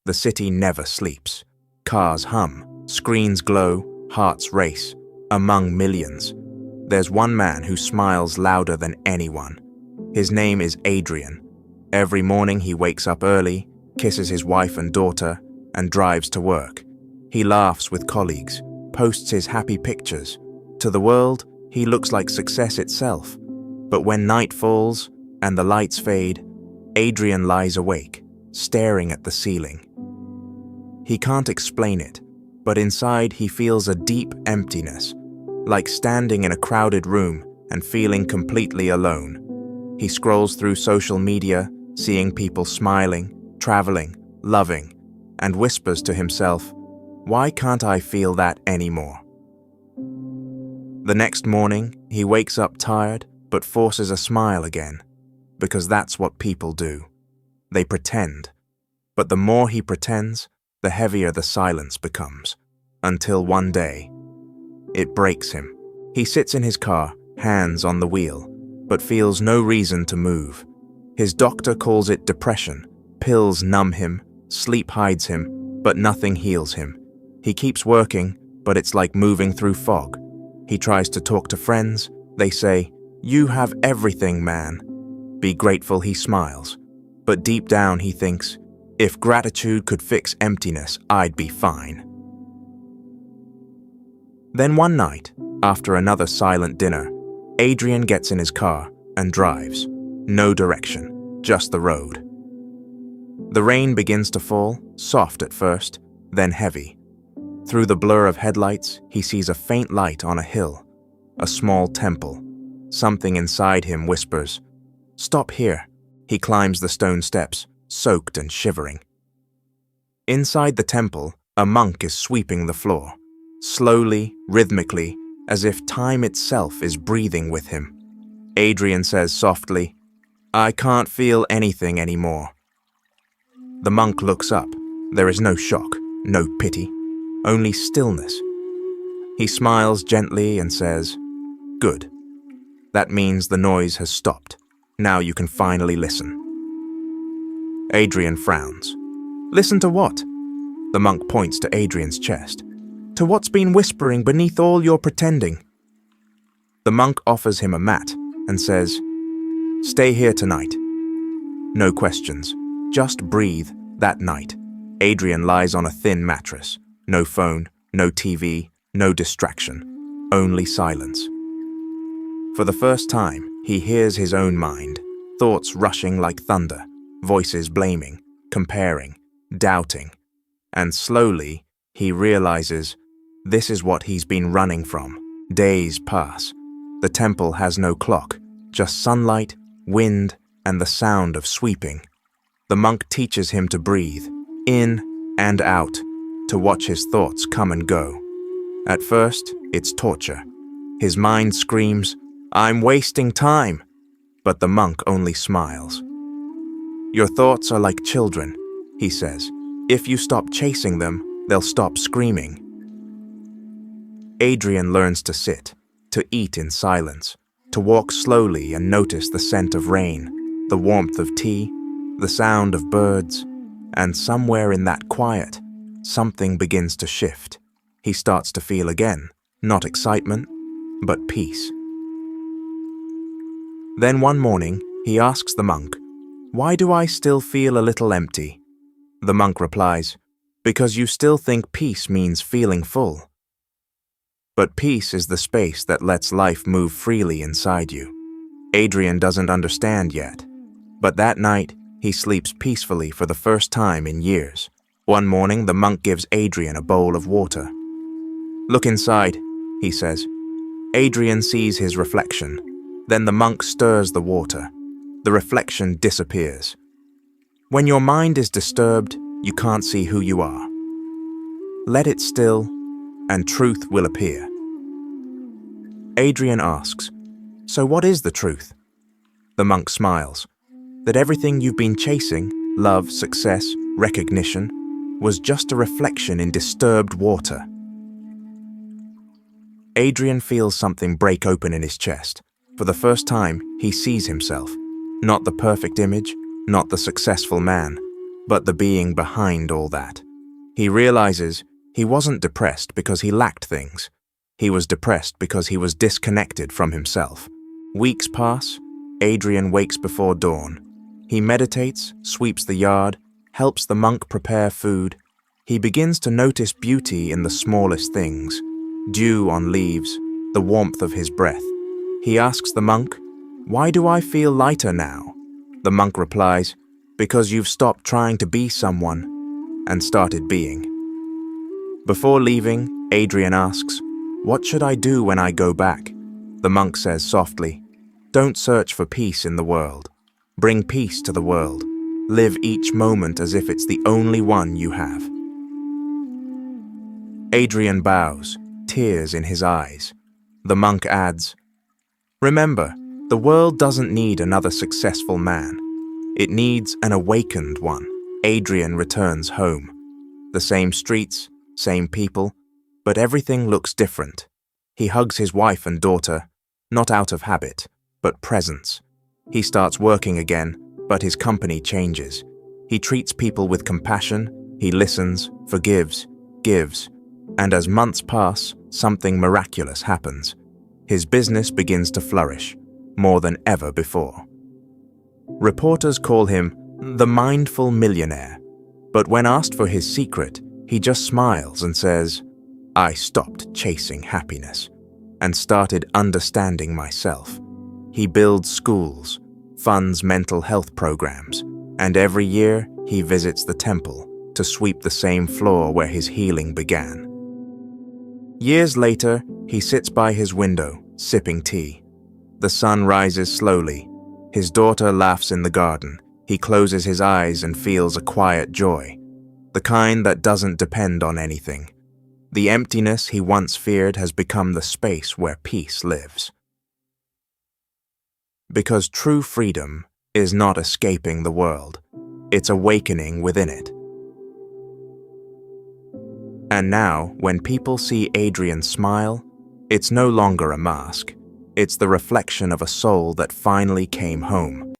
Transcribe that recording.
The city never sleeps. Cars hum, screens glow, hearts race. Among millions, there's one man who smiles louder than anyone. His name is Adrian. Every morning he wakes up early, kisses his wife and daughter, and drives to work. He laughs with colleagues, posts his happy pictures. To the world, he looks like success itself. But when night falls and the lights fade, Adrian lies awake, staring at the ceiling. He can't explain it, but inside he feels a deep emptiness, like standing in a crowded room and feeling completely alone. He scrolls through social media, seeing people smiling, traveling, loving, and whispers to himself, "Why can't I feel that anymore?" The next morning, he wakes up tired but forces a smile again, because that's what people do. They pretend. But the more he pretends, the heavier the silence becomes, until one day, it breaks him. He sits in his car, hands on the wheel, but feels no reason to move. His doctor calls it depression. Pills numb him, sleep hides him, but nothing heals him. He keeps working, but it's like moving through fog. He tries to talk to friends. They say, "You have everything, man." Be grateful, he smiles. But deep down he thinks, if gratitude could fix emptiness, I'd be fine. Then one night, after another silent dinner, Adrian gets in his car and drives. No direction, just the road. The rain begins to fall, soft at first, then heavy. Through the blur of headlights, he sees a faint light on a hill, a small temple. Something inside him whispers, "Stop here." He climbs the stone steps, soaked and shivering. Inside the temple, a monk is sweeping the floor, slowly, rhythmically, as if time itself is breathing with him. Adrian says softly, "I can't feel anything anymore." The monk looks up. There is no shock, no pity, only stillness. He smiles gently and says, "Good. That means the noise has stopped. Now you can finally listen." Adrian frowns. "Listen to what?" The monk points to Adrian's chest. "To what's been whispering beneath all your pretending." The monk offers him a mat and says, "Stay here tonight." No questions, just breathe that night. Adrian lies on a thin mattress. No phone, no TV, no distraction, only silence. For the first time, he hears his own mind, thoughts rushing like thunder, voices blaming, comparing, doubting. And slowly, he realizes this is what he's been running from. Days pass. The temple has no clock, just sunlight, wind, and the sound of sweeping. The monk teaches him to breathe, in and out, to watch his thoughts come and go. At first, it's torture. His mind screams, "I'm wasting time," but the monk only smiles. "Your thoughts are like children," he says. "If you stop chasing them, they'll stop screaming." Adrian learns to sit, to eat in silence, to walk slowly and notice the scent of rain, the warmth of tea, the sound of birds, and somewhere in that quiet, something begins to shift. He starts to feel again, not excitement, but peace. Then one morning, he asks the monk, "Why do I still feel a little empty?" The monk replies, "Because you still think peace means feeling full." But peace is the space that lets life move freely inside you. Adrian doesn't understand yet, but that night, he sleeps peacefully for the first time in years. One morning, the monk gives Adrian a bowl of water. "Look inside," he says. Adrian sees his reflection. Then the monk stirs the water. The reflection disappears. When your mind is disturbed, you can't see who you are. Let it still, and truth will appear. Adrian asks, "So what is the truth?" The monk smiles. That everything you've been chasing, love, success, recognition, was just a reflection in disturbed water. Adrian feels something break open in his chest. For the first time, he sees himself. Not the perfect image, not the successful man, but the being behind all that. He realizes he wasn't depressed because he lacked things. He was depressed because he was disconnected from himself. Weeks pass. Adrian wakes before dawn. He meditates, sweeps the yard, helps the monk prepare food. He begins to notice beauty in the smallest things: dew on leaves, the warmth of his breath. He asks the monk, "Why do I feel lighter now?" The monk replies, "Because you've stopped trying to be someone and started being." Before leaving, Adrian asks, "What should I do when I go back?" The monk says softly, "Don't search for peace in the world. Bring peace to the world. Live each moment as if it's the only one you have." Adrian bows, tears in his eyes. The monk adds, "Remember, the world doesn't need another successful man. It needs an awakened one." Adrian returns home. The same streets, same people, but everything looks different. He hugs his wife and daughter, not out of habit, but presence. He starts working again, but his company changes. He treats people with compassion, he listens, forgives, gives, and as months pass, something miraculous happens. His business begins to flourish, more than ever before. Reporters call him the mindful millionaire, but when asked for his secret, he just smiles and says, "I stopped chasing happiness and started understanding myself." He builds schools, funds mental health programs, and every year he visits the temple to sweep the same floor where his healing began. Years later, he sits by his window, sipping tea. The sun rises slowly. His daughter laughs in the garden. He closes his eyes and feels a quiet joy, the kind that doesn't depend on anything. The emptiness he once feared has become the space where peace lives. Because true freedom is not escaping the world, it's awakening within it. And now, when people see Adrian smile, it's no longer a mask. It's the reflection of a soul that finally came home,